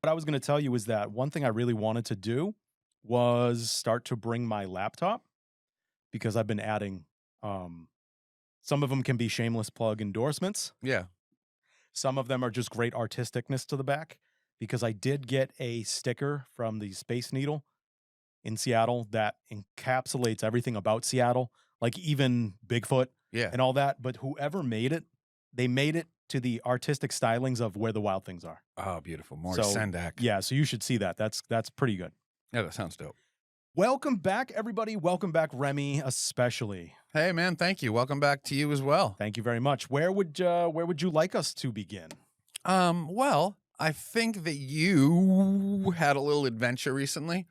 what I was going to tell you is that one thing I really wanted to do was start to bring my laptop because I've been adding, some of them can be shameless plug endorsements. Yeah. Some of them are just great artisticness to the back because I did get a sticker from the Space Needle in Seattle that encapsulates everything about Seattle, like even Bigfoot Yeah. and all that. But whoever made it, they made it to the artistic stylings of where the wild things are. Oh, beautiful. More So, Sendak. yeah, so you should see that. That's pretty good. Yeah, that sounds dope. Welcome back, everybody. Welcome back, Remy, especially. Hey, man, thank you. Welcome back to you as well. Thank you very much. Where would you like us to begin? Well, I think that you had a little adventure recently,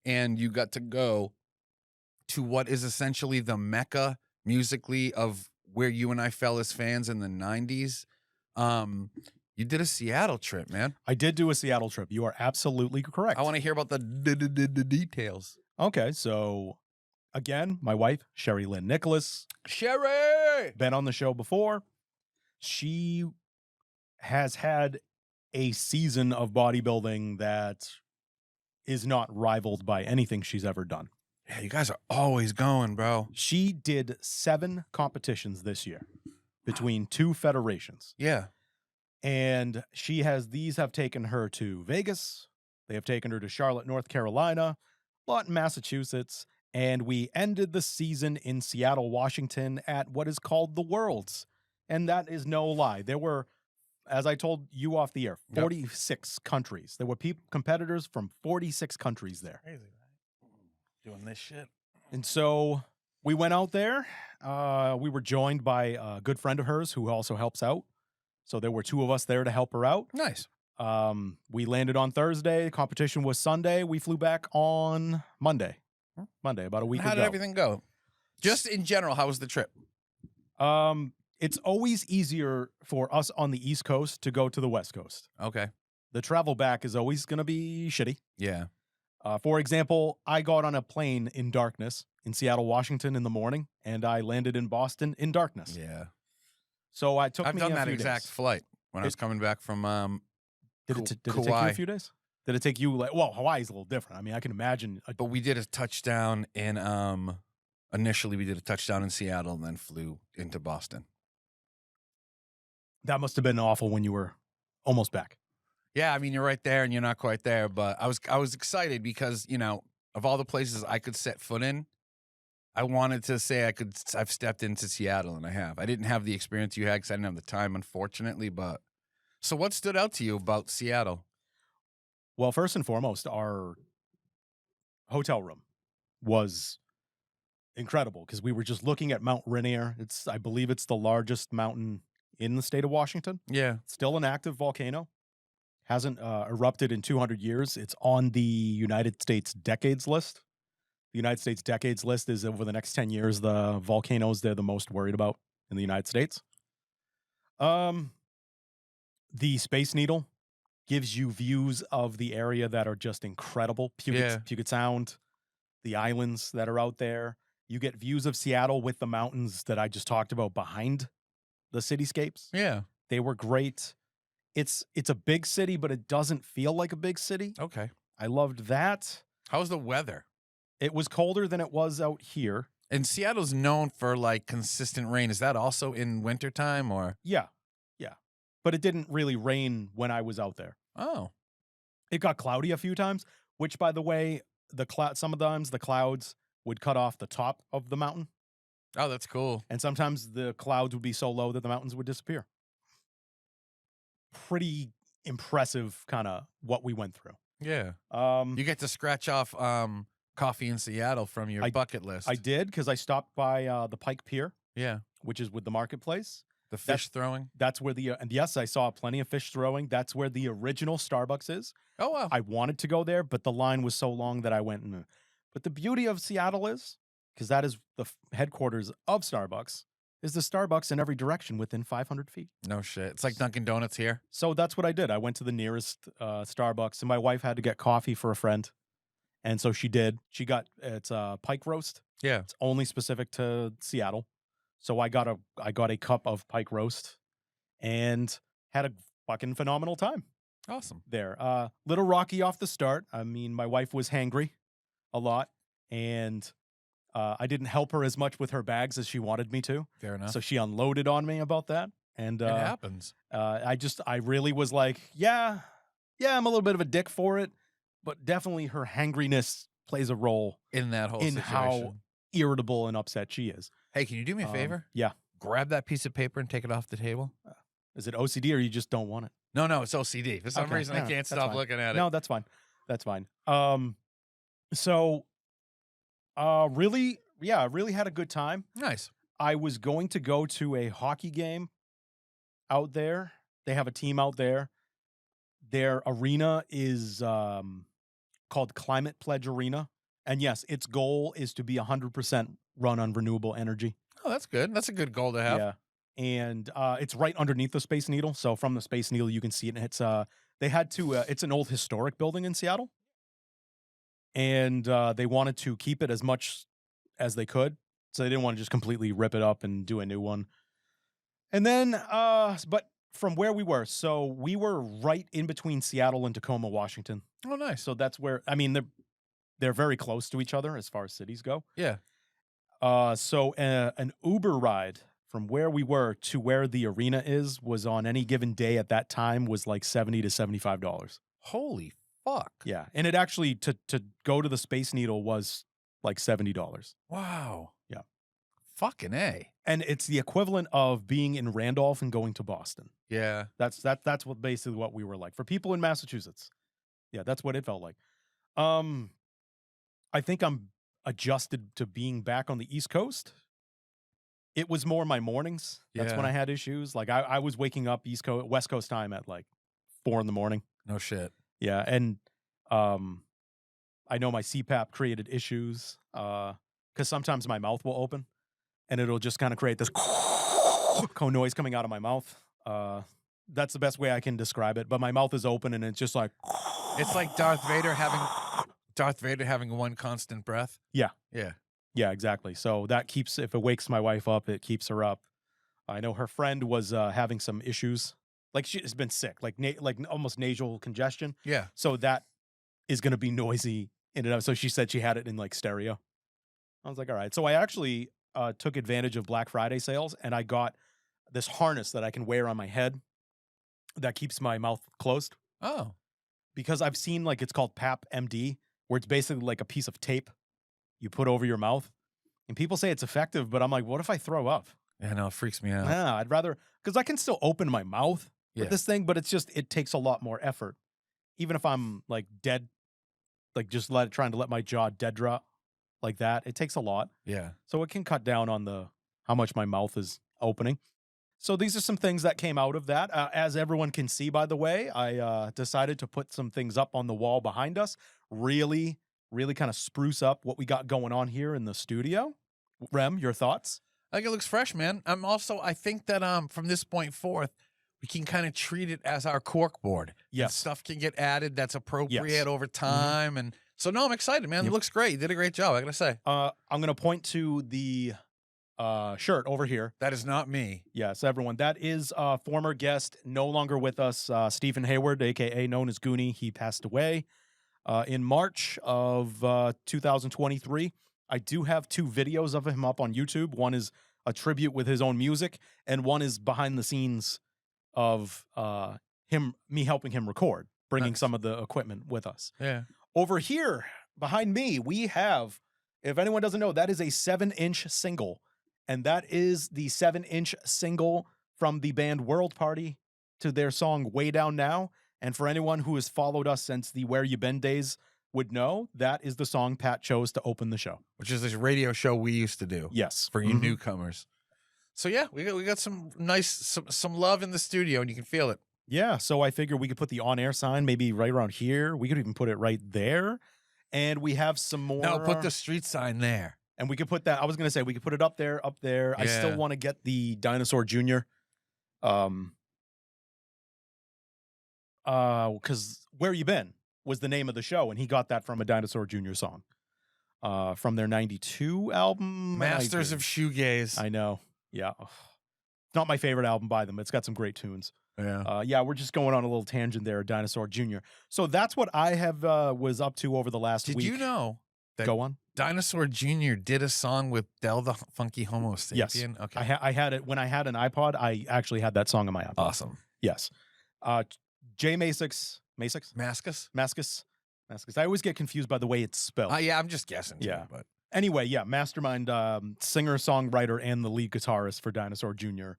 and you got to go to what is essentially the mecca musically of where you and I fell as fans in the 90s. You did a Seattle trip, man. I did do a Seattle trip. You are absolutely correct. I want to hear about the details. Okay, so again, my wife, Sherry Lynn Nicholas, Sherry! been on the show before. She has had a season of bodybuilding that is not rivaled by anything she's ever done. Yeah, you guys are always going, bro. She did 7 competitions this year between 2 federations. Yeah. And these have taken her to Vegas. They have taken her to Charlotte, North Carolina, Lawton, Massachusetts, and we ended the season in Seattle, Washington at what is called the Worlds. And that is no lie. There were, as I told you off the air, 46 countries. There were competitors from 46 countries there. Crazy, right? Doing this shit. And so we went out there. We were joined by a good friend of hers who also helps out. So there were 2 of us there to help her out. Nice. We landed on Thursday. Competition was Sunday. We flew back on Monday. About a week ago. How did everything go? Just in general, how was the trip? It's always easier for us on the East Coast to go to the West Coast. Okay. The travel back is always going to be shitty. Yeah. For example, I got on a plane in darkness in Seattle, Washington in the morning, and I landed in Boston in darkness. Yeah. So I've done that exact days. flight when I was coming back from Did it take you a few days? Did it take you Hawaii's a little different. I mean, I can imagine. But we did a touchdown in initially we did a touchdown in Seattle and then flew into Boston. That must have been awful when you were almost back. Yeah, I mean, you're right there and you're not quite there, but I was excited because, of all the places I could set foot in, I wanted to say I've stepped into Seattle, and I have. I didn't have the experience you had because I didn't have the time, unfortunately, but so what stood out to you about Seattle? Well, first and foremost, our hotel room was incredible because we were just looking at Mount Rainier. I believe it's the largest mountain in the state of Washington. Yeah. Still an active volcano. Hasn't erupted in 200 years. It's on the United States Decades List. The United States Decades List is over the next 10 years, the volcanoes they're the most worried about in the United States. The Space Needle gives you views of the area that are just incredible. Puget Sound, the islands that are out there. You get views of Seattle with the mountains that I just talked about behind the cityscapes. Yeah. They were great. It's a big city, but it doesn't feel like a big city. Okay. I loved that. How's the weather? It was colder than it was out here. And Seattle's known for like consistent rain. Is that also in wintertime or? Yeah. But it didn't really rain when I was out there. Oh. It got cloudy a few times, which, by the way, sometimes the clouds would cut off the top of the mountain. Oh, that's cool. And sometimes the clouds would be so low that the mountains would disappear. Pretty impressive kind of what we went through. Yeah. You get to scratch off coffee in Seattle from your bucket list. I did because I stopped by the Pike Pier. Yeah. Which is with the marketplace. The fish throwing? That's where and yes, I saw plenty of fish throwing. That's where the original Starbucks is. Oh, wow. I wanted to go there, but the line was so long that I went. But the beauty of Seattle is, because that is the headquarters of Starbucks, is the Starbucks in every direction within 500 feet. No shit. It's like Dunkin' Donuts here. So that's what I did. I went to the nearest Starbucks, and my wife had to get coffee for a friend. And so she did. It's a pike roast. Yeah. It's only specific to Seattle. So I got a cup of pike roast and had a fucking phenomenal time. Awesome. there. Little rocky off the start. I mean, my wife was hangry a lot, and I didn't help her as much with her bags as she wanted me to. Fair enough. So she unloaded on me about that. And it happens. I really was like, yeah, I'm a little bit of a dick for it, but definitely her hangriness plays a role In that whole in situation. how irritable and upset she is. Hey, can you do me a favor? Yeah. Grab that piece of paper and take it off the table. Is it OCD or you just don't want it? No, it's OCD. For some Okay, reason, I yeah, can't that's stop fine. looking at it. No, that's fine. That's fine. So, really had a good time. Nice. I was going to go to a hockey game out there. They have a team out there. Their arena is called Climate Pledge Arena. And yes, its goal is to be 100% run on renewable energy. Oh, that's good. That's a good goal to have. Yeah. And it's right underneath the Space Needle. So from the Space Needle, you can see it. And it's it's an old historic building in Seattle. And they wanted to keep it as much as they could. So they didn't want to just completely rip it up and do a new one. And then, but from where we were, so we were right in between Seattle and Tacoma, Washington. Oh, nice. So that's where, I mean, they're very close to each other as far as cities go. Yeah. So an Uber ride from where we were to where the arena was on any given day at that time was like $70 to $75. Holy fuck. Yeah. And it actually, to go to the Space Needle was like $70. Wow. Yeah. Fucking A. And it's the equivalent of being in Randolph and going to Boston. Yeah. That's what basically what we were like. For people in Massachusetts. Yeah, that's what it felt like. I think I'm adjusted to being back on the East Coast. It was more my mornings. That's when I had issues. Like I was waking up West Coast time at like 4 a.m. No shit. Yeah, and I know my CPAP created issues because sometimes my mouth will open and it'll just kind of create this noise coming out of my mouth. That's the best way I can describe it. But my mouth is open and it's just like it's like Darth Vader having one constant breath. Yeah. Yeah. Yeah, exactly. So that keeps, if it wakes my wife up, it keeps her up. I know her friend was having some issues. Like she has been sick, like almost nasal congestion. Yeah. So that is going to be noisy in and out. So she said she had it in like stereo. I was like, all right. So I actually took advantage of Black Friday sales and I got this harness that I can wear on my head that keeps my mouth closed. Oh. Because I've seen like it's called PAP MD, where it's basically like a piece of tape you put over your mouth. And people say it's effective, but I'm like, what if I throw up? Yeah, no, it freaks me out. Nah, I'd rather, because I can still open my mouth with this thing, but it takes a lot more effort. Even if I'm like dead, like just trying to let my jaw dead drop like that, it takes a lot. Yeah. So it can cut down on how much my mouth is opening. So these are some things that came out of that. As everyone can see, by the way, I decided to put some things up on the wall behind us. Really kind of spruce up what we got going on here in the studio. Rem, your thoughts? I think it looks fresh, man. I think that from this point forth, we can kind of treat it as our cork board. Yes. And stuff can get added that's appropriate over time. And so, no, I'm excited, man. It looks great. You did a great job, I got to say. I'm going to point to the shirt over here. That is not me. Yes, everyone. That is former guest, no longer with us, Stephen Hayward, a.k.a. known as Goonie. He passed away in March of 2023. I do have 2 videos of him up on YouTube. One is a tribute with his own music, and one is behind the scenes of me helping him record, bringing some of the equipment with us. Yeah. Over here, behind me, we have, if anyone doesn't know, that is a 7-inch single. And that is the 7-inch single from the band World Party to their song Way Down Now. And for anyone who has followed us since the Where You Been days would know, that is the song Pat chose to open the show. Which is this radio show we used to do. Yes. For you newcomers. So yeah, we got some nice, some love in the studio and you can feel it. Yeah. So I figured we could put the on-air sign maybe right around here. We could even put it right there. And we have some more. No, put the street sign there. And we could put that, I was going to say, we could put it up there. Yeah. I still want to get the Dinosaur Jr. Because Where You Been was the name of the show, and he got that from a Dinosaur Jr. song. From their 92 album. Masters of Shoegaze. I know. Yeah. It's not my favorite album by them. It's got some great tunes. Yeah. We're just going on a little tangent there, Dinosaur Jr. So that's what I have was up to over the last Did week. you know that Go on. Dinosaur Jr. did a song with Del the Funky Homo Yes. Sapien? Okay. I had it when I had an iPod. I actually had that song on my iPod. Awesome. Yes. J Masix. Mascus? I always get confused by the way it's spelled. Yeah, I'm just guessing. Yeah. Too, but Anyway, yeah, mastermind, singer, songwriter, and the lead guitarist for Dinosaur Jr.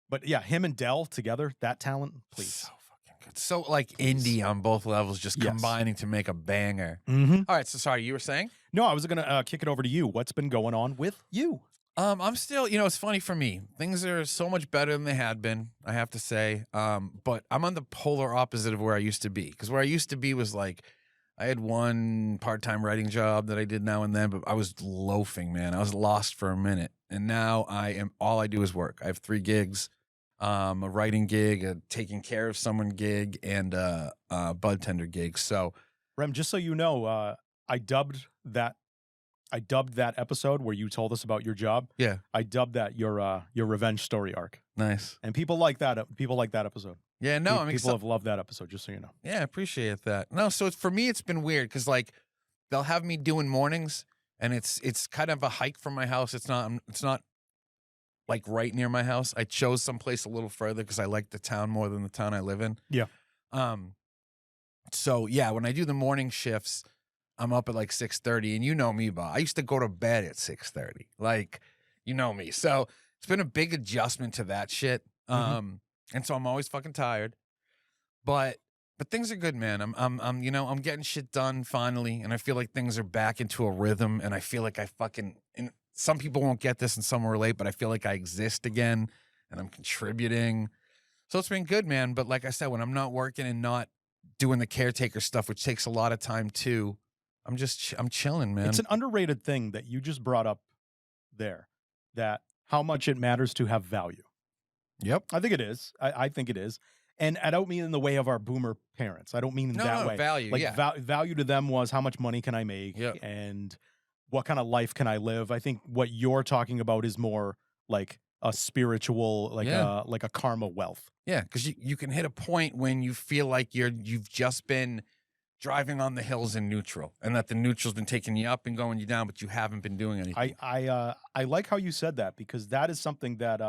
But yeah, him and Del together, that talent, please. So fucking good. So like indie on both levels, just combining to make a banger. Mm-hmm. All right, so sorry, you were saying? No, I was gonna kick it over to you. What's been going on with you? I'm still, it's funny for me. Things are so much better than they had been, I have to say. But I'm on the polar opposite of where I used to be. Because where I used to be was like, I had one part-time writing job that I did now and then, but I was loafing, man. I was lost for a minute. And now all I do is work. I have 3 gigs, a writing gig, a taking care of someone gig, and a bud tender gig. So, Rem, just so you know, I dubbed that episode where you told us about your job. Yeah. I dubbed that your revenge story arc. Nice. And people like that. People like that episode. Yeah, no, people have loved that episode. Just so you know. Yeah, I appreciate that. No, so for me, it's been weird because like they'll have me doing mornings, and it's kind of a hike from my house. It's not like right near my house. I chose someplace a little further because I like the town more than the town I live in. Yeah. So yeah, when I do the morning shifts, I'm up at like 6:30, and you know me, Bob. I used to go to bed at 6:30. Like, you know me. So it's been a big adjustment to that shit. And so I'm always fucking tired. But things are good, man. I'm getting shit done finally, and I feel like things are back into a rhythm, and I feel like and some people won't get this and some will relate, but I feel like I exist again and I'm contributing. So it's been good, man. But like I said, when I'm not working and not doing the caretaker stuff, which takes a lot of time too, I'm chilling, man. It's an underrated thing that you just brought up there, that how much it matters to have value. Yep. I think it is. I think it is. And I don't mean in the way of our boomer parents. I don't mean in that way. Value, like yeah. Value to them was how much money can I make and what kind of life can I live? I think what you're talking about is more like a spiritual, like a karma wealth. Yeah, because you can hit a point when you feel like you've just been driving on the hills in neutral, and that the neutral's been taking you up and going you down, but you haven't been doing anything. I like how you said that, because that is something that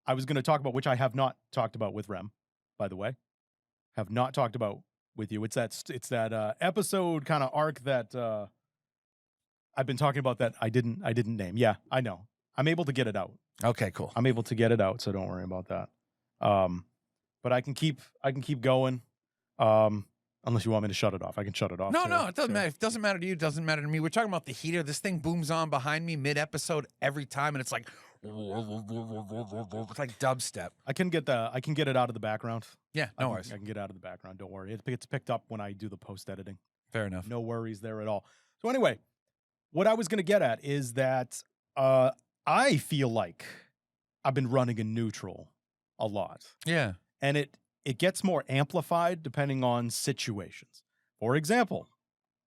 I was going to talk about, which I have not talked about with Rem, by the way. Have not talked about with you. It's that episode kind of arc that I've been talking about that I didn't name. Yeah, I know. I'm able to get it out. Okay, cool. I'm able to get it out, so don't worry about that. But I can keep going. Unless you want me to shut it off. I can shut it off. No, it doesn't matter. If it doesn't matter to you, it doesn't matter to me. We're talking about the heater. This thing booms on behind me mid-episode every time, and it's like it's like dubstep. I can get it out of the background. Yeah, no worries. I can get out of the background. Don't worry. It gets picked up when I do the post editing. Fair enough. No worries there at all. So anyway, what I was going to get at is that I feel like I've been running in neutral a lot. Yeah. And it gets more amplified depending on situations. For example,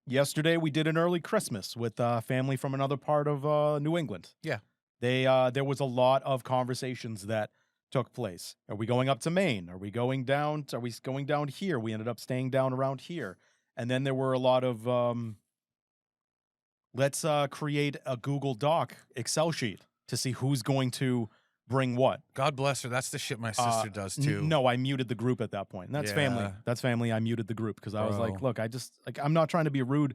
yesterday we did an early Christmas with a family from another part of New England. Yeah. There was a lot of conversations that took place. Are we going up to Maine? Are we going down here? We ended up staying down around here. And then there were a lot of let's create a Google Doc Excel sheet to see who's going to bring what. God bless her. That's the shit my sister does too. No, I muted the group at that point. And that's family. That's family. I muted the group because I was like, look, I'm not trying to be rude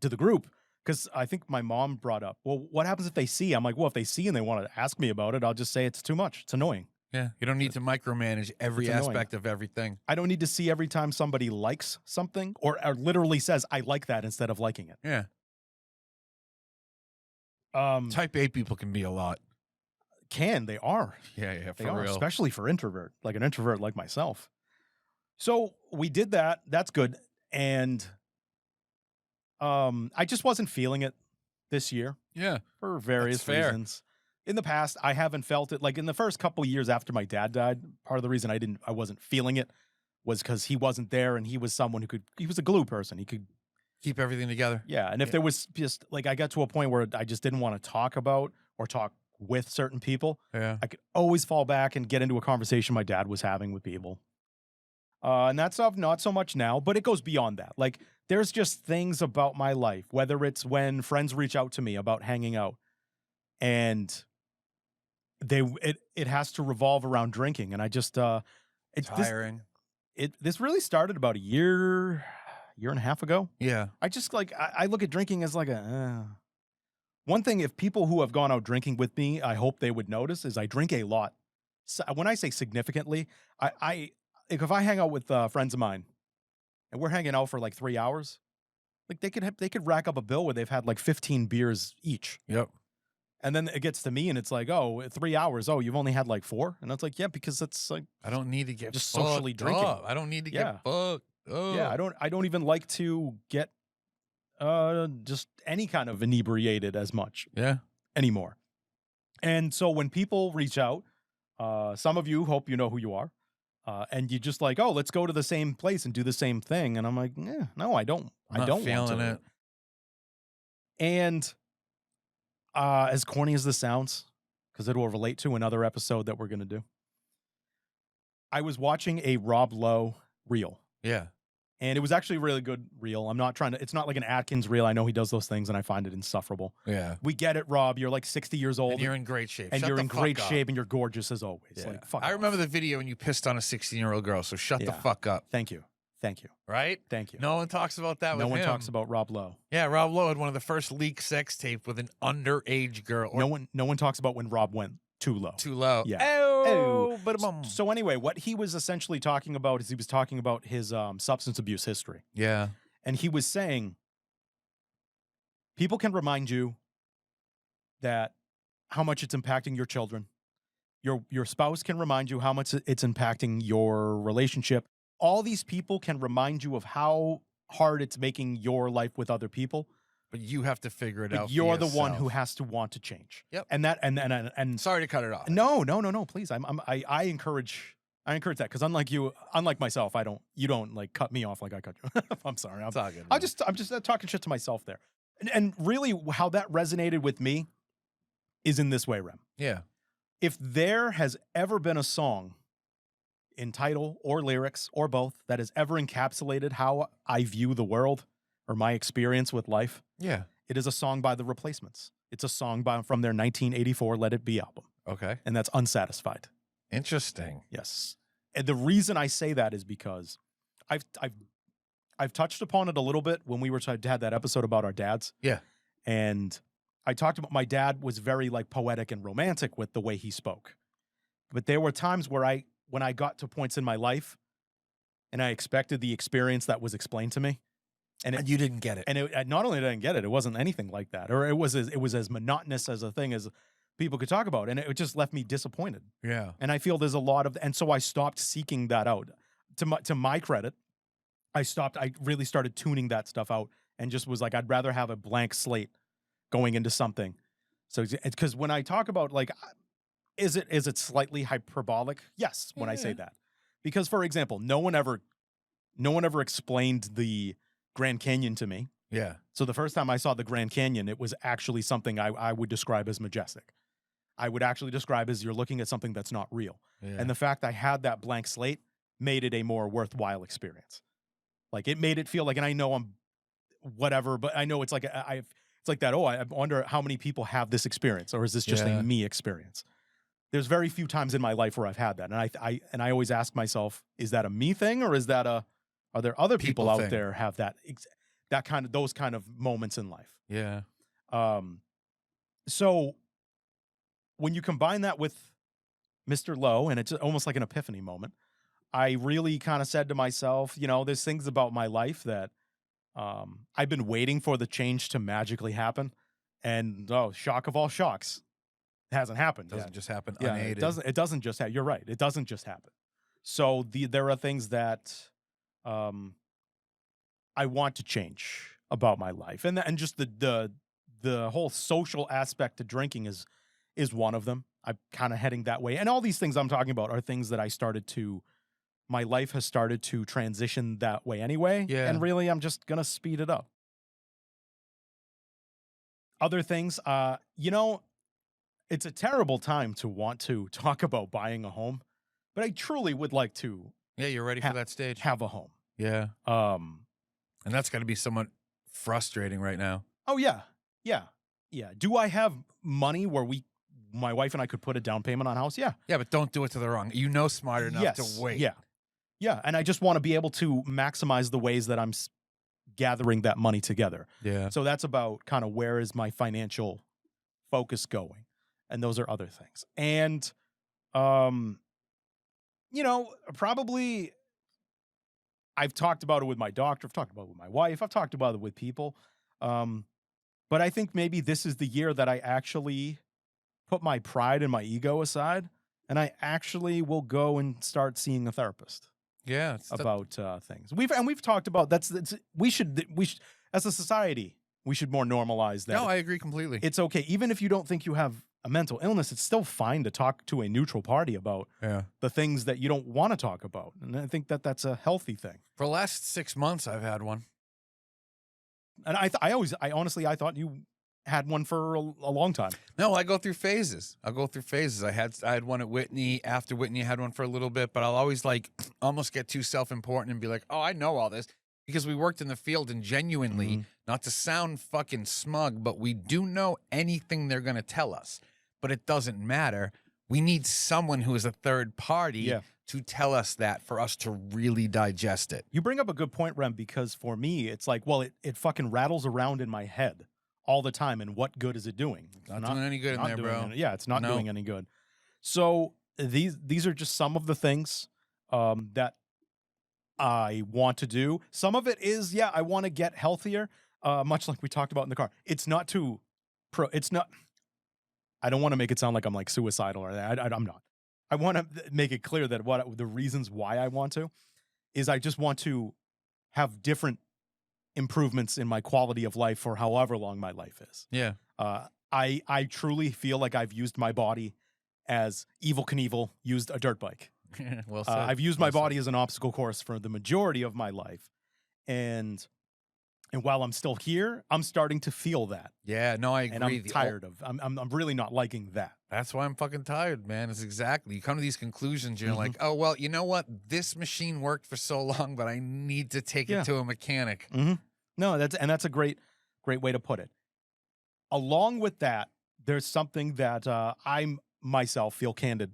to the group, because I think my mom brought up, well, what happens if they see? I'm like, well, if they see and they want to ask me about it, I'll just say it's too much. It's annoying. Yeah, you don't need to micromanage every aspect of everything. I don't need to see every time somebody likes something or literally says, I like that, instead of liking it. Yeah. Type A people can be a lot. They are. Yeah, they are, real. especially for an introvert like myself. So we did that. That's good. And I just wasn't feeling it this year. Yeah. For various reasons. In the past, I haven't felt it. Like in the first couple of years after my dad died, part of the reason I wasn't feeling it was because he wasn't there, and he was someone he was a glue person. He could keep everything together. Yeah. And if there was just like, I got to a point where I just didn't want to talk about or talk with certain people, Yeah. I could always fall back and get into a conversation my dad was having with people. And that stuff, not so much now, but it goes beyond that. Like, there's just things about my life, whether it's when friends reach out to me about hanging out, and it has to revolve around drinking, and I just it's Tiring. this really started about a year and a half ago. Yeah. I just like I look at drinking as like one thing. If people who have gone out drinking with me, I hope they would notice, is I drink a lot. So when I say significantly, I like, if I hang out with friends of mine and we're hanging out for like 3 hours, like they could rack up a bill where they've had like 15 beers each. Yep. And then it gets to me and it's like, oh, 3 hours. Oh, you've only had like 4. And it's like, yeah, because it's like, I don't need to get just fucked socially drinking. up. I don't need to Yeah. get fucked. Oh. yeah, I don't even like to get just any kind of inebriated as much Yeah. anymore. And so when people reach out, some of you, hope you know who you are, and you just like, oh, let's go to the same place and do the same thing. And I'm like, no, I don't. I'm I not don't feeling want to. it. And as corny as this sounds, because it will relate to another episode that we're going to do, I was watching a Rob Lowe reel. Yeah. And it was actually a really good reel. I'm not trying to, it's not like an Atkins reel. I know he does those things and I find it insufferable. Yeah. We get it, Rob. You're like 60 years old. And you're in great shape. And Shut you're the in fuck great up. shape and you're gorgeous as always. Yeah. Like, fuck I off. remember the video when you pissed on a 16-year-old girl, so shut the Yeah. fuck up. Thank you. Thank you. Right? Thank you. No one talks about that with No one him. talks about Rob Lowe. Yeah, Rob Lowe had one of the first leaked sex tape with an underage girl. Or No one talks about when Rob went too low. too low. Yeah. Oh, but So anyway, what he was essentially talking about is he was talking about his substance abuse history. yeah. And he was saying, people can remind you that how much it's impacting your children. Your spouse can remind you how much it's impacting your relationship. All these people can remind you of how hard it's making your life with other people. But you have to figure it But out. for you're the one who yourself. has to want to change. Yep. And that and Sorry to cut it off. no, please. I encourage that, because unlike myself, you don't like cut me off like I cut you. I'm sorry. It's all good, I'm man. just talking shit to myself there. And really how that resonated with me is in this way, Rem. Yeah. If there has ever been a song in title or lyrics or both that has ever encapsulated how I view the world or my experience with life, Yeah. it is a song by The Replacements. It's a song from their 1984 Let It Be album, Okay. and that's Unsatisfied. Interesting. Yes. And the reason I say that is because I've touched upon it a little bit when we had that episode about our dads. Yeah. And I talked about my dad was very like poetic and romantic with the way he spoke. But there were times where when I got to points in my life and I expected the experience that was explained to me, And you didn't get it. and it not only did I didn't get it, it wasn't anything like that, or it was as monotonous as a thing as people could talk about, and it just left me disappointed. Yeah. And I feel there's a lot of, and so I stopped seeking that out. To my credit, I really started tuning that stuff out and just was like, I'd rather have a blank slate going into something. So, because when I talk about like, is it slightly hyperbolic? Yes, when I say that, because for example, no one ever explained the Grand Canyon to me. Yeah. So the first time I saw the Grand Canyon, it was actually something I would describe as majestic. I would actually describe as you're looking at something that's not real. Yeah. And the fact I had that blank slate made it a more worthwhile experience. Like it made it feel like, and I know I'm whatever, but I know it's like it's like that. Oh, I wonder how many people have this experience, or is this just Yeah. a me experience? There's very few times in my life where I've had that, and I always ask myself, is that a me thing, or is that are there other people out thing. there have those kind of moments in life? Yeah. So when you combine that with Mr. Lowe, and it's almost like an epiphany moment, I really kind of said to myself, there's things about my life that I've been waiting for the change to magically happen. And shock of all shocks, it hasn't happened. Doesn't yet. just happen Yeah, unaided. it doesn't just happen. You're right. It doesn't just happen. So there are things that I want to change about my life. And just the whole social aspect to drinking is one of them. I'm kind of heading that way. And all these things I'm talking about are things that my life has started to transition that way anyway. Yeah. And really, I'm just going to speed it up. Other things, it's a terrible time to want to talk about buying a home, but I truly would like to Yeah, you're ready for that stage. have a home. Yeah. Um, And that's got to be somewhat frustrating right now. oh yeah, yeah, yeah. Do I have money where my wife and I could put a down payment on a house? Yeah. Yeah, but don't do it to the wrong. You know, smart enough to wait. Yeah. Yeah. And I just want to be able to maximize the ways that I'm gathering that money together. Yeah. So that's about kind of where is my financial focus going. And those are other things. And, probably I've talked about it with my doctor. I've talked about it with my wife. I've talked about it with people. But I think maybe this is the year that I actually put my pride and my ego aside, and I actually will go and start seeing a therapist. Yeah, about things. We've talked about we should as a society we should more normalize that. No, I agree completely. It's okay, even if you don't think you have a mental illness. It's still fine to talk to a neutral party about the things that you don't want to talk about, and I think that that's a healthy thing. For the last 6 months, I've had one, and I honestly thought you had one for a long time. No, I go through phases. I had one at Whitney. After Whitney, I had one for a little bit, but I'll always almost get too self-important and be like, oh, I know all this. Because we worked in the field and genuinely, not to sound fucking smug, but we do know anything they're going to tell us. But it doesn't matter. We need someone who is a third party to tell us that for us to really digest it. You bring up a good point, Rem, because for me, it's like, well, it fucking rattles around in my head all the time, and what good is it doing? It's not doing any good in there, bro. It's not doing any good. So these are just some of the things that I want to do. Some of it is, I want to get healthier, much like we talked about in the car. It's not too I don't want to make it sound like I'm like suicidal or that. I'm not. I want to make it clear that the reasons why I want to is I just want to have different improvements in my quality of life for however long my life is. Yeah. I truly feel like I've used my body as Evel Knievel used a dirt bike. Well said. I've used my body as an obstacle course for the majority of my life. And while I'm still here, I'm starting to feel that. Yeah, no, I agree. And I'm tired of I'm really not liking that. That's why I'm fucking tired, man. It's exactly. You come to these conclusions, you're like, oh, well, you know what? This machine worked for so long, but I need to take it to a mechanic. No, that's a great way to put it. Along with that, there's something that I myself feel candid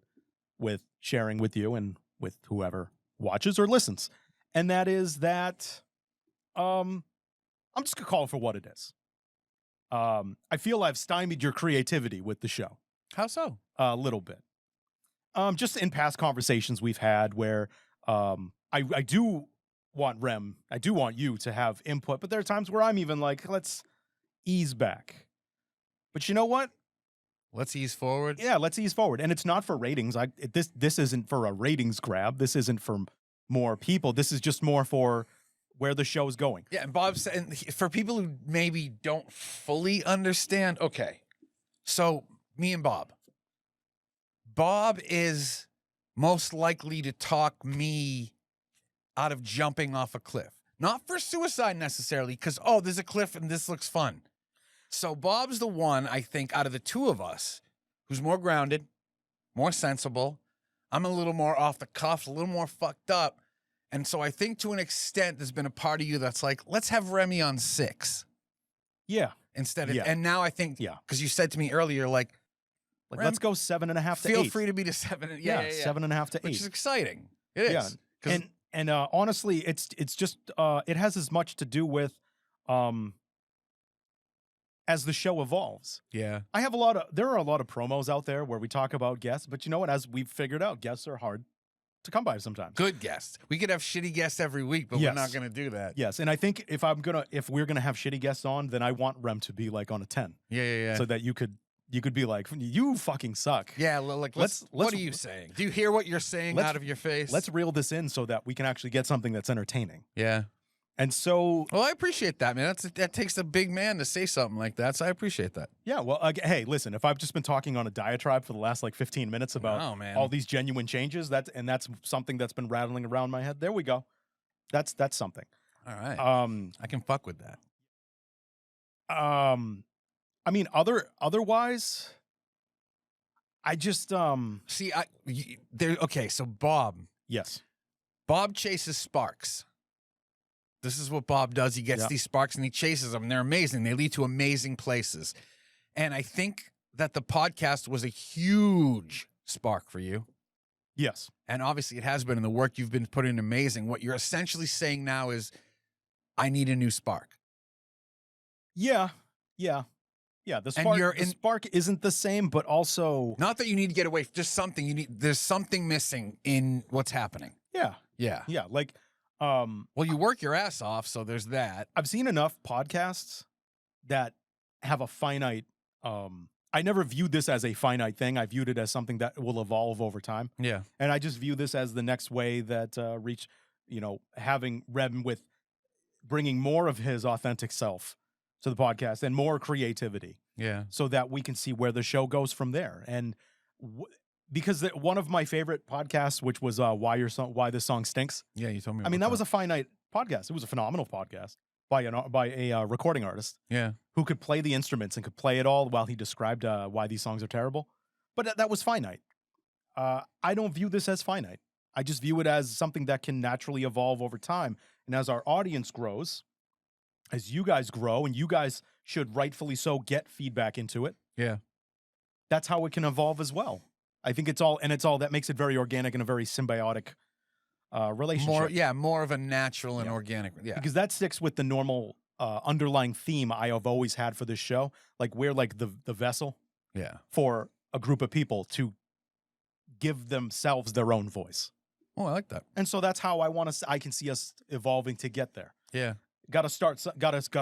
with sharing with you and with whoever watches or listens. And that is that I'm just gonna call it for what it is. I feel I've stymied your creativity with the show. How so? A little bit. Just in past conversations we've had where I do want I do want you to have input, but there are times where I'm even like, let's ease back. But you know what? Let's ease forward. Yeah, let's ease forward. And it's not for ratings. This isn't for a ratings grab. This isn't for more people. This is just more for where the show's going. Yeah, and Bob said, and for people who maybe don't fully understand, okay, so me and Bob is most likely to talk me out of jumping off a cliff. Not for suicide necessarily, because, oh, there's a cliff and this looks fun. So Bob's the one, I think, out of the two of us who's more grounded, more sensible. I'm a little more off the cuff, a little more fucked up. And so I think to an extent, there's been a part of you that's like, let's have Remy on 6. Yeah. Instead of, and now I think, because you said to me earlier, like let's go 7.5 to 8. Feel free to be to 7. 7.5 to 8. Which is exciting. It is. Yeah. And honestly, it's just, it has as much to do with, as the show evolves. Yeah. There are a lot of promos out there where we talk about guests, but you know what? As we've figured out, guests are hard to come by sometimes. Good guests. We could have shitty guests every week, but we're not going to do that. Yes. And I think if we're going to have shitty guests on, then I want Rem to be like on a 10. Yeah. So that you could be like, you fucking suck. Yeah. Like, what are you saying? Do you hear what you're saying out of your face? Let's reel this in so that we can actually get something that's entertaining. Yeah. And so, well, I appreciate that, man. That takes a big man to say something like that. So I appreciate that. Yeah. Well, hey, listen, if I've just been talking on a diatribe for the last 15 minutes about all these genuine changes, that's something that's been rattling around my head. There we go. That's something. All right. I can fuck with that. I mean, otherwise, I just See, okay, so Bob yes. chases sparks. This is what Bob does. He gets these sparks and he chases them. And they're amazing. They lead to amazing places. And I think that the podcast was a huge spark for you. Yes. And obviously it has been, and the work you've been putting in amazing. What you're essentially saying now is, I need a new spark. Yeah. Yeah. Yeah. The spark isn't the same, but also not that you need to get away, just something there's something missing in what's happening. Yeah. Yeah. Yeah. Like well, you work your ass off, so there's that. I've seen enough podcasts that have a finite I never viewed this as a finite thing. I viewed it as something that will evolve over time. Yeah. And I just view this as the next way that having Rem with bringing more of his authentic self to the podcast and more creativity. Yeah. So that we can see where the show goes from there. And because one of my favorite podcasts, which was Why This Song Stinks. Yeah, you told me. I mean, that was a finite podcast. It was a phenomenal podcast by a recording artist. Yeah. Who could play the instruments and could play it all while he described why these songs are terrible. But that was finite. I don't view this as finite. I just view it as something that can naturally evolve over time. And as our audience grows, as you guys grow, and you guys should rightfully so get feedback into it. Yeah. That's how it can evolve as well. I think it's all that makes it very organic and a very symbiotic relationship. More of a natural and organic. Yeah. Because that sticks with the normal underlying theme I have always had for this show. Like we're like the vessel for a group of people to give themselves their own voice. Oh, I like that. And so that's how I can see us evolving to get there. Yeah. Got to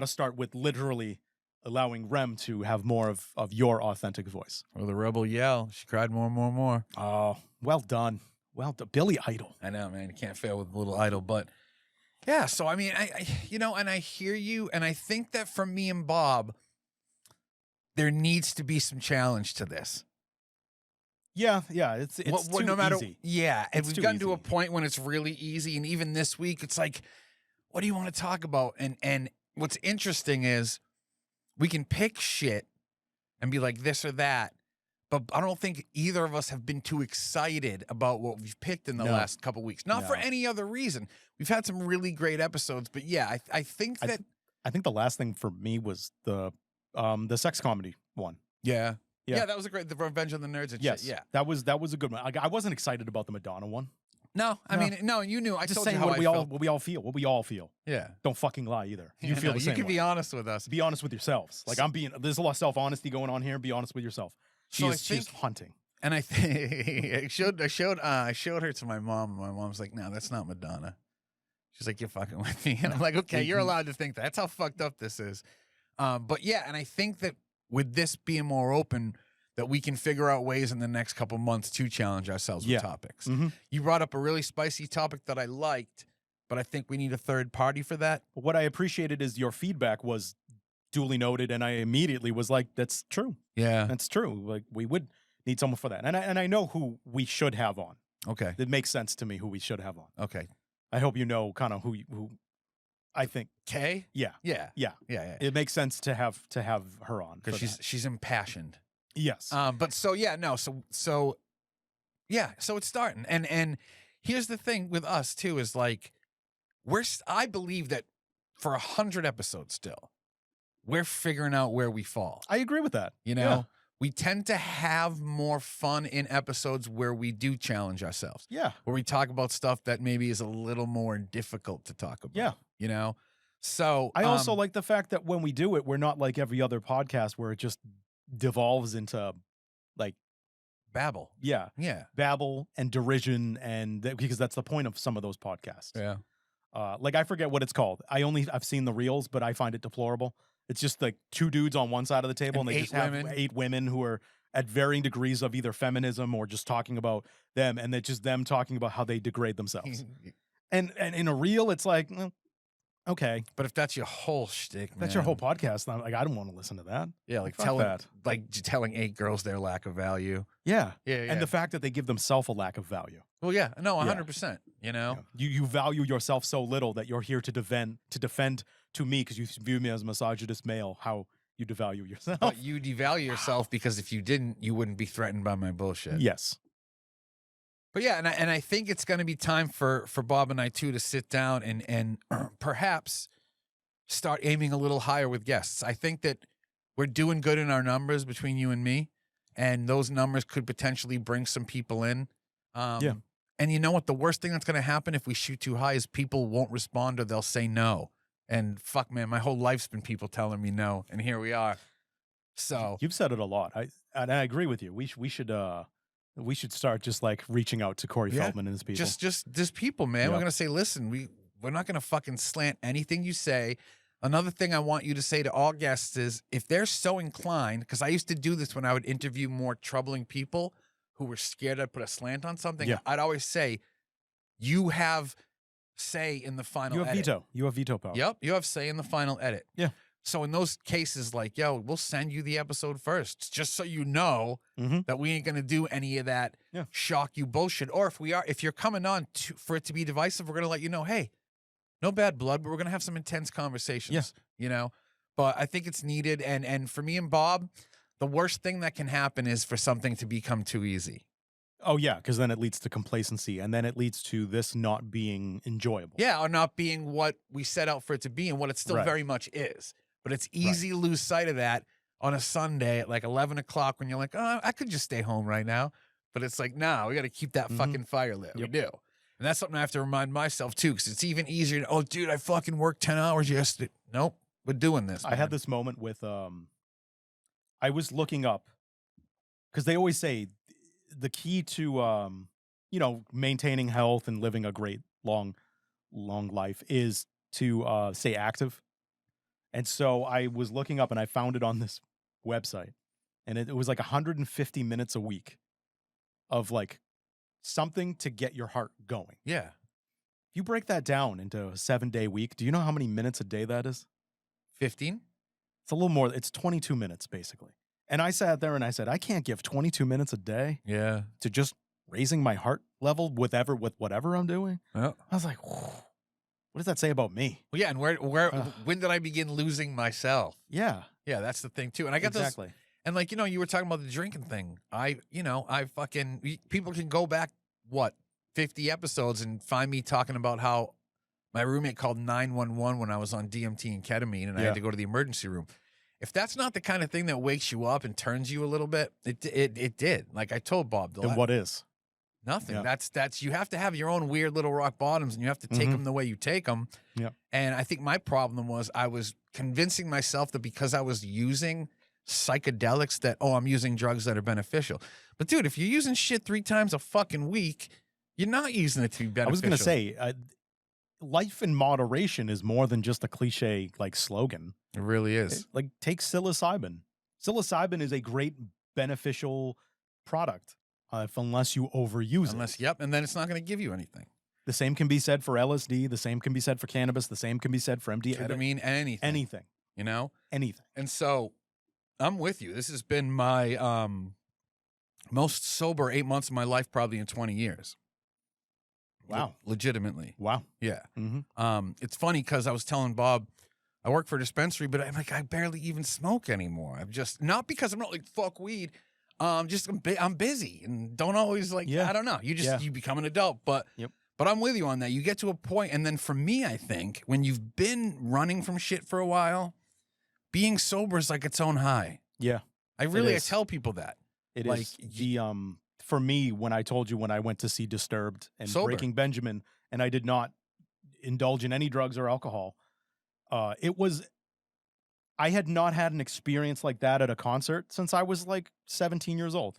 start with literally allowing Rem to have more of your authentic voice. Or the rebel yell. She cried more and more and more. Oh, well done. Well done. Billy Idol. I know, man. You can't fail with a little Idol, but yeah. So, I mean, I and I hear you, and I think that for me and Bob, there needs to be some challenge to this. Yeah. It's too no matter, easy. Yeah. And It's we've too gotten to a easy. point when it's really easy. And even this week, it's like, what do you want to talk about? And what's interesting is we can pick shit and be like this or that, but I don't think either of us have been too excited about what we've picked in the last couple weeks. Not for any other reason. We've had some really great episodes, but yeah, I think that I think the last thing for me was the sex comedy one. Yeah, Yeah. that was a great, the Revenge of the Nerds and Yes. shit. Yeah. That was a good one. I wasn't excited about the Madonna one. No, I mean, no, you knew. I Just told saying you how what we all feel. What we all feel. Yeah. Don't fucking lie either. You Yeah, feel no, the same You can way. be honest with us. Be honest with yourselves. Like there's a lot of self-honesty going on here. Be honest with yourself. She's hunting. And I think I showed her to my mom. And my mom's like, "No, that's not Madonna." She's like, "You're fucking with me." And I'm like, "Okay, you're allowed to think that. That's how fucked up this is." But yeah, and I think that with this being more open, that we can figure out ways in the next couple months to challenge ourselves with topics. Mm-hmm. You brought up a really spicy topic that I liked, but I think we need a third party for that. What I appreciated is your feedback was duly noted, and I immediately was like, "That's true. Yeah, That's true. Like we would need someone for that." And I know who we should have on. okay, It makes sense to me who we should have on. okay. I hope you know kind of who I think. Kay? Yeah. Yeah. Yeah. Yeah. It makes sense to have her on Because she's impassioned. yes. But so yeah, no, so it's starting. And here's the thing with us too, is like I believe that for 100 episodes still, we're figuring out where we fall. I agree with that. You know? Yeah. We tend to have more fun in episodes where we do challenge ourselves. Yeah. Where we talk about stuff that maybe is a little more difficult to talk about. Yeah. You know? So I also like the fact that when we do it, we're not like every other podcast where it just devolves into like babble. Yeah. Babble and derision, because that's the point of some of those podcasts. Yeah. Like I forget what it's called. I've seen the reels, but I find it deplorable. It's just like two dudes on one side of the table and they just have 8 women who are at varying degrees of either feminism or just talking about them, and it's just them talking about how they degrade themselves. and in a reel, it's like, okay. But if that's your whole shtick, that's your whole podcast, I'm like, I don't want to listen to that. Yeah, like Fuck telling 8 girls their lack of value. Yeah. Yeah. And the fact that they give themselves a lack of value. Well, yeah. No, 100%. You know? You value yourself so little that you're here to defend to me because you view me as a misogynist male, how You devalue yourself. But you devalue yourself because if you didn't, you wouldn't be threatened by my bullshit. Yes. But yeah, and I think it's going to be time for Bob and I too to sit down and perhaps start aiming a little higher with guests. I think that we're doing good in our numbers between you and me, and those numbers could potentially bring some people in. Yeah. And you know what? The worst thing that's going to happen if we shoot too high is people won't respond or they'll say no. And fuck, man, my whole life's been people telling me no, and here we are. So You've said it a lot. I agree with you. We should start just like reaching out to Corey Feldman and his people. Just people, man. Yeah. We're gonna say, listen, we're not gonna fucking slant anything you say. Another thing I want you to say to all guests is if they're so inclined, because I used to do this when I would interview more troubling people who were scared I'd put a slant on something. Yeah. I'd always say, you have say in the final edit. Veto. You have veto power. Yep, you have say in the final edit. Yeah. So in those cases, like, yo, we'll send you the episode first, just so you know that we ain't gonna do any of that shock you bullshit. Or if you're coming on for it to be divisive, we're gonna let you know, hey, no bad blood, but we're gonna have some intense conversations. Yeah. You know. But I think it's needed, and for me and Bob, the worst thing that can happen is for something to become too easy. Oh yeah, because then it leads to complacency, and then it leads to this not being enjoyable. Yeah, or not being what we set out for it to be, and what it still very much is. But it's easy to lose sight of that on a Sunday at like 11 o'clock when you're like, oh, I could just stay home right now. But it's like, no, we got to keep that fucking fire lit. Yep. We do. And that's something I have to remind myself too, because it's even easier to, oh, dude, I fucking worked 10 hours yesterday. Nope, we're doing this. Man. I had this moment with, I was looking up, because they always say the key to, maintaining health and living a great long life is to stay active. And so I was looking up and I found it on this website, and it was like 150 minutes a week of like something to get your heart going. Yeah. If you break that down into a 7-day week, do you know how many minutes a day that is? 15? It's a little more. It's 22 minutes basically. And I sat there and I said, I can't give 22 minutes a day to just raising my heart level with whatever I'm doing. Yeah. I was like, whew. What does that say about me? Well, yeah, and when did I begin losing myself? Yeah. Yeah, that's the thing too. And I got those, and like, you were talking about the drinking thing. People can go back, 50 episodes and find me talking about how my roommate called 911 when I was on DMT and ketamine and I had to go to the emergency room. If that's not the kind of thing that wakes you up and turns you a little bit, it did. Like I told Bob. Then what is? Nothing. Yeah. That's you have to have your own weird little rock bottoms, and you have to take them the way you take them. Yeah. And I think my problem was I was convincing myself that because I was using psychedelics that, I'm using drugs that are beneficial. But dude, if you're using shit 3 times a fucking week, you're not using it to be beneficial. I was going to say, life in moderation is more than just a cliche like slogan. It really is. Like take psilocybin. Psilocybin is a great beneficial product. Unless you overuse it. And then it's not going to give you anything. The same can be said for LSD. The same can be said for cannabis. The same can be said for MDMA. Ketamine, anything. Anything. Anything. And so I'm with you. This has been my most sober 8 months of my life probably in 20 years. Wow. Legitimately. Wow. Yeah. Mm-hmm. It's funny because I was telling Bob, I work for a dispensary, but I'm like, I barely even smoke anymore. I'm just, not because I'm not like, fuck weed. I'm busy and don't always I don't know. You become an adult, but I'm with you on that. You get to a point, and then for me, I think when you've been running from shit for a while, being sober is like its own high. Yeah. I tell people that. It is. For me, when I told you when I went to see Disturbed and Breaking Benjamin, and I did not indulge in any drugs or alcohol, I had not had an experience like that at a concert since I was like 17 years old.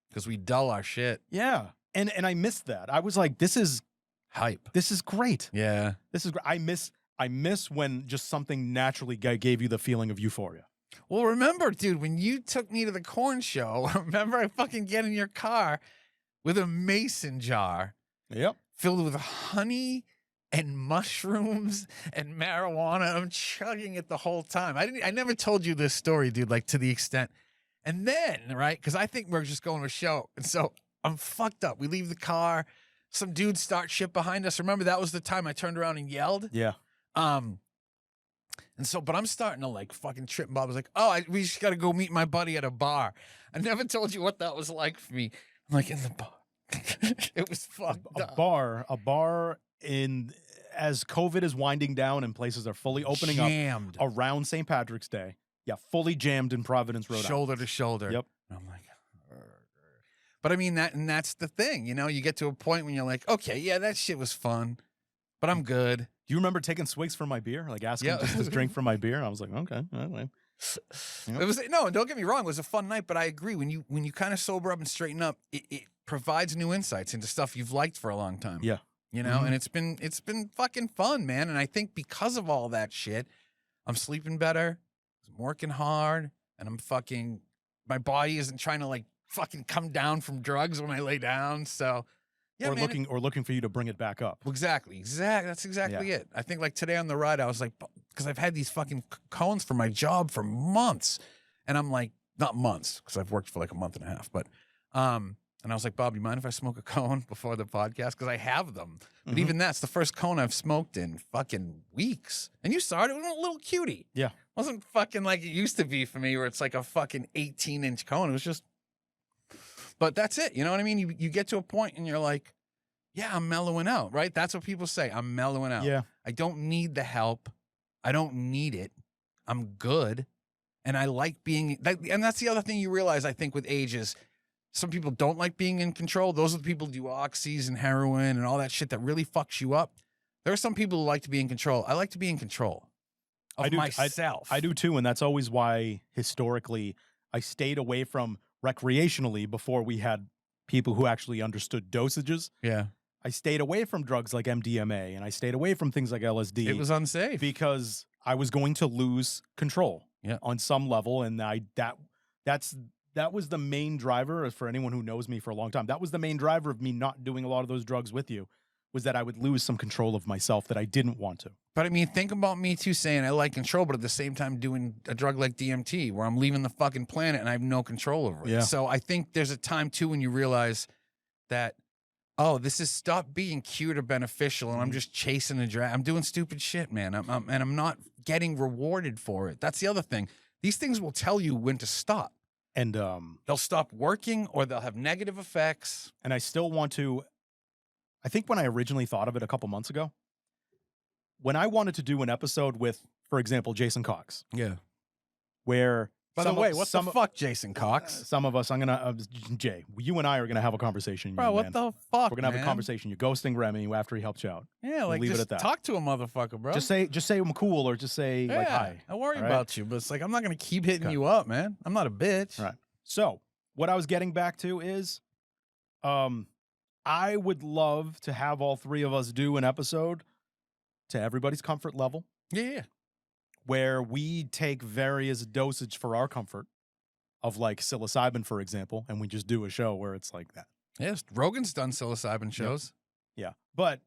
Because we dull our shit. Yeah. And I missed that. I was like, this is hype. This is great. Yeah. This is great. I miss when just something naturally gave you the feeling of euphoria. Well, remember, dude, when you took me to the corn show, remember I fucking get in your car with a mason jar. Yep. Filled with honey and mushrooms and marijuana. I'm chugging it the whole time. I never told you this story, dude, like to the extent. And then, right, because I think we're just going to a show. And so I'm fucked up. We leave the car. Some dudes start shit behind us. Remember, that was the time I turned around and yelled? Yeah. And so, but I'm starting to like fucking trip. And Bob was like, oh, we just got to go meet my buddy at a bar. I never told you what that was like for me. I'm like, in the bar. It was fucked up. A bar in, as COVID is winding down and places are fully opening Jammed. up around St. Patrick's Day. Yeah, fully jammed in Providence, Rhode Island. Shoulder to shoulder. Yep. And I'm like, but I mean, that's the thing, you know, you get to a point when you're like, okay, yeah, that shit was fun, but I'm good. Do you remember taking swigs from my beer? Like asking just to drink from my beer? And I was like, okay. All right. Yep. It was, no, don't get me wrong, it was a fun night, but I agree. When you kind of sober up and straighten up, it provides new insights into stuff you've liked for a long time. Yeah. You know, and it's been fucking fun, man. And I think because of all that shit, I'm sleeping better, I'm working hard, and my body isn't trying to like fucking come down from drugs when I lay down. So yeah, or looking for you to bring it back up. Exactly. That's exactly it. I think like today on the ride, I was like, because I've had these fucking cones for my job for months, and I'm like, not months, because I've worked for like a month and a half, but and I was like, Bob, you mind if I smoke a cone before the podcast? Because I have them. But even that's the first cone I've smoked in fucking weeks. And you saw it. It was a little cutie. Yeah. It wasn't fucking like it used to be for me, where it's like a fucking 18-inch cone. It was just, but that's it. You know what I mean? You get to a point and you're like, yeah, I'm mellowing out, right? That's what people say. I'm mellowing out. Yeah. I don't need the help. I don't need it. I'm good. And I like being, and that's the other thing you realize, I think, with age is some people don't like being in control. Those are the people who do oxys and heroin and all that shit that really fucks you up. There are some people who like to be in control. I like to be in control of myself. I do too. And that's always why historically I stayed away from recreationally before we had people who actually understood dosages. Yeah. I stayed away from drugs like MDMA and I stayed away from things like LSD. It was unsafe because I was going to lose control on some level. And that was the main driver, for anyone who knows me for a long time. That was the main driver of me not doing a lot of those drugs with you, was that I would lose some control of myself that I didn't want to. But I mean, think about me too saying I like control, but at the same time doing a drug like DMT where I'm leaving the fucking planet and I have no control over it. Yeah. So I think there's a time too when you realize that, oh, this is stop being cute or beneficial and I'm just chasing a drag. I'm doing stupid shit, man. And I'm not getting rewarded for it. That's the other thing. These things will tell you when to stop. And they'll stop working or they'll have negative effects. And I still want to, I think when I originally thought of it a couple months ago, when I wanted to do an episode with, for example, Jason Cox. Yeah. Where, by the way, what the fuck, Jason Cox? Some of us, Jay, you and I are going to have a conversation. Bro, what the fuck, We're going to have a conversation. You're ghosting Remy after he helped you out. Yeah, like, leave just it at that. Talk to a motherfucker, bro. Just say I'm cool, or just say like hi. I worry about you, but it's like, I'm not going to keep hitting you up, man. I'm not a bitch. Right. So what I was getting back to is, I would love to have all three of us do an episode to everybody's comfort level. Yeah. Where we take various dosage for our comfort of like psilocybin, for example, and we just do a show where it's like that. Yes, Rogan's done psilocybin shows. Yeah. But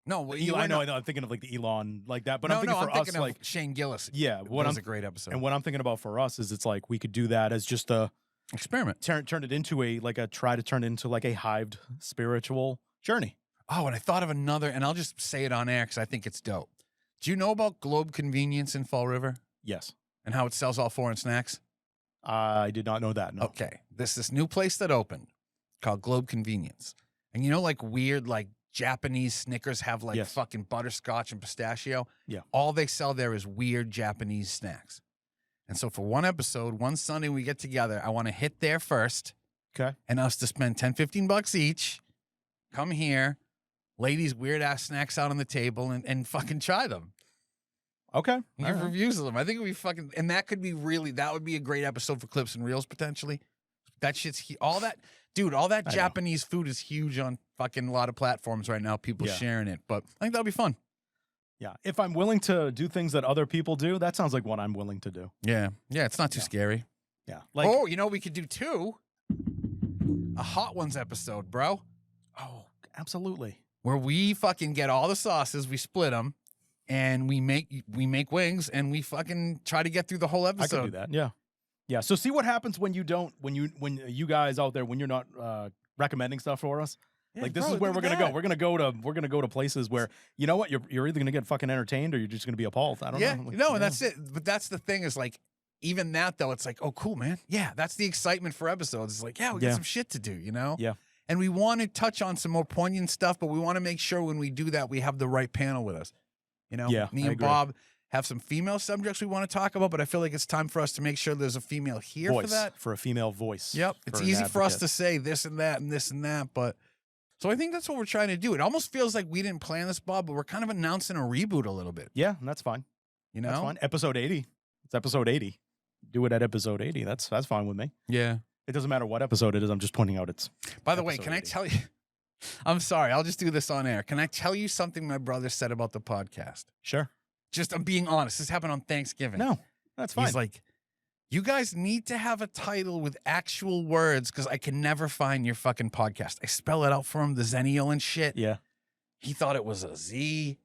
no, I know. I'm thinking of like the Elon like that, but I'm thinking for us like Shane Gillis. Yeah, that was a great episode. And what I'm thinking about for us is it's like we could do that as just a experiment. Turn it into try to turn it into like a hived spiritual journey. Oh, and I thought of another, and I'll just say it on air because I think it's dope. Do you know about Globe Convenience in Fall River? Yes. And how it sells all foreign snacks? I did not know that. No. Okay. This new place that opened called Globe Convenience. And you know, like weird, like Japanese Snickers have like fucking butterscotch and pistachio? Yeah. All they sell there is weird Japanese snacks. And so for one episode, one Sunday we get together, I want to hit there first. Okay. And us to spend $10-15 each. Come here, lay these weird ass snacks out on the table and fucking try them. Okay. And give reviews of them. I think it would be fucking, and that could be really, that would be a great episode for Clips and Reels potentially. That shit's, all that Japanese food is huge on fucking a lot of platforms right now. People sharing it, but I think that'll be fun. Yeah. If I'm willing to do things that other people do, that sounds like what I'm willing to do. Yeah. Yeah. It's not too scary. Yeah. Like, you know, we could do too. A Hot Ones episode, bro. Oh, absolutely. Where we fucking get all the sauces, we split them, and we make wings, and we fucking try to get through the whole episode. I can do that. Yeah. Yeah. So see what happens when you don't, when you guys out there, when you're not recommending stuff for us, Yeah, Like, this bro, is where look we're at gonna go. that. We're gonna go to places where, you know what, you're either gonna get fucking entertained or you're just gonna be appalled. I don't Yeah, know. Like, no, and that's it. But that's the thing is like, even that though, it's like, oh, cool, man. Yeah, that's the excitement for episodes. It's like, yeah, we got Yeah. some shit to do, you know? Yeah. And we want to touch on some more poignant stuff, but we want to make sure when we do that, we have the right panel with us. You know, Yeah, me I and agree. Bob have some female subjects we want to talk about, but I feel like it's time for us to make sure there's a female here voice for that. for a female voice. Yep. It's for an easy for us advocate. to say this and that and this and that, but so I think that's what we're trying to do. It almost feels like we didn't plan this, Bob, but we're kind of announcing a reboot a little bit. Yeah, and that's fine. You know? That's fine. Episode 80. It's episode 80. Do it at episode 80. That's fine with me. Yeah. It doesn't matter what episode it is. I'm just pointing out it's. By the way, episode can I 80. tell you? I'm sorry. I'll just do this on air. Can I tell you something my brother said about the podcast? Sure. Just, I'm being honest. This happened on Thanksgiving. No, that's fine. He's like, you guys need to have a title with actual words because I can never find your fucking podcast. I spell it out for him, the Zennial and shit. yeah. He thought it was a Z.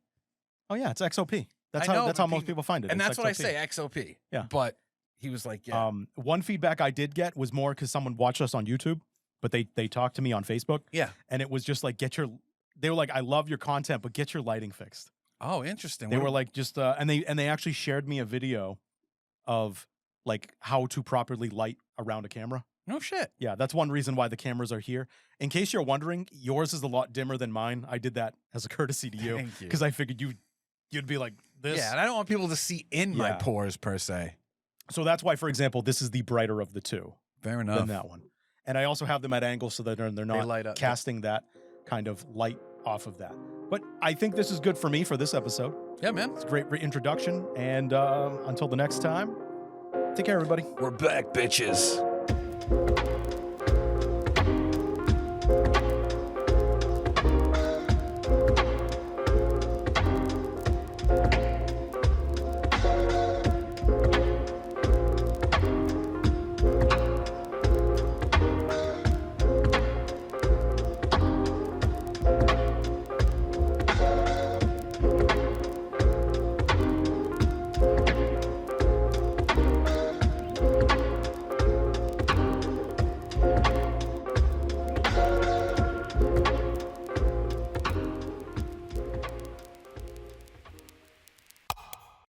Oh yeah, it's XOP. That's I how know, that's but how most people find it. And It's that's what I XOP. say, XOP. Yeah. But he was like, yeah. One feedback I did get was more because someone watched us on YouTube, but they talked to me on Facebook, yeah. and it was just like, they were like, I love your content, but get your lighting fixed. Oh, interesting. They What- were like, just and they actually shared me a video of like how to properly light around a camera. no shit. Yeah, that's one reason why the cameras are here. In case you're wondering, yours is a lot dimmer than mine. I did that as a courtesy to you Thank you. because I figured you'd be like this. Yeah, and I don't want people to see in my Yeah. pores per se. So that's why, for example, this is the brighter of the two Fair enough. than that one. And I also have them at angles so that they're They not light up. casting that kind of light off of that. But I think this is good for me for this episode. Yeah, man. It's a great reintroduction. And until the next time, take care, everybody. We're back, bitches.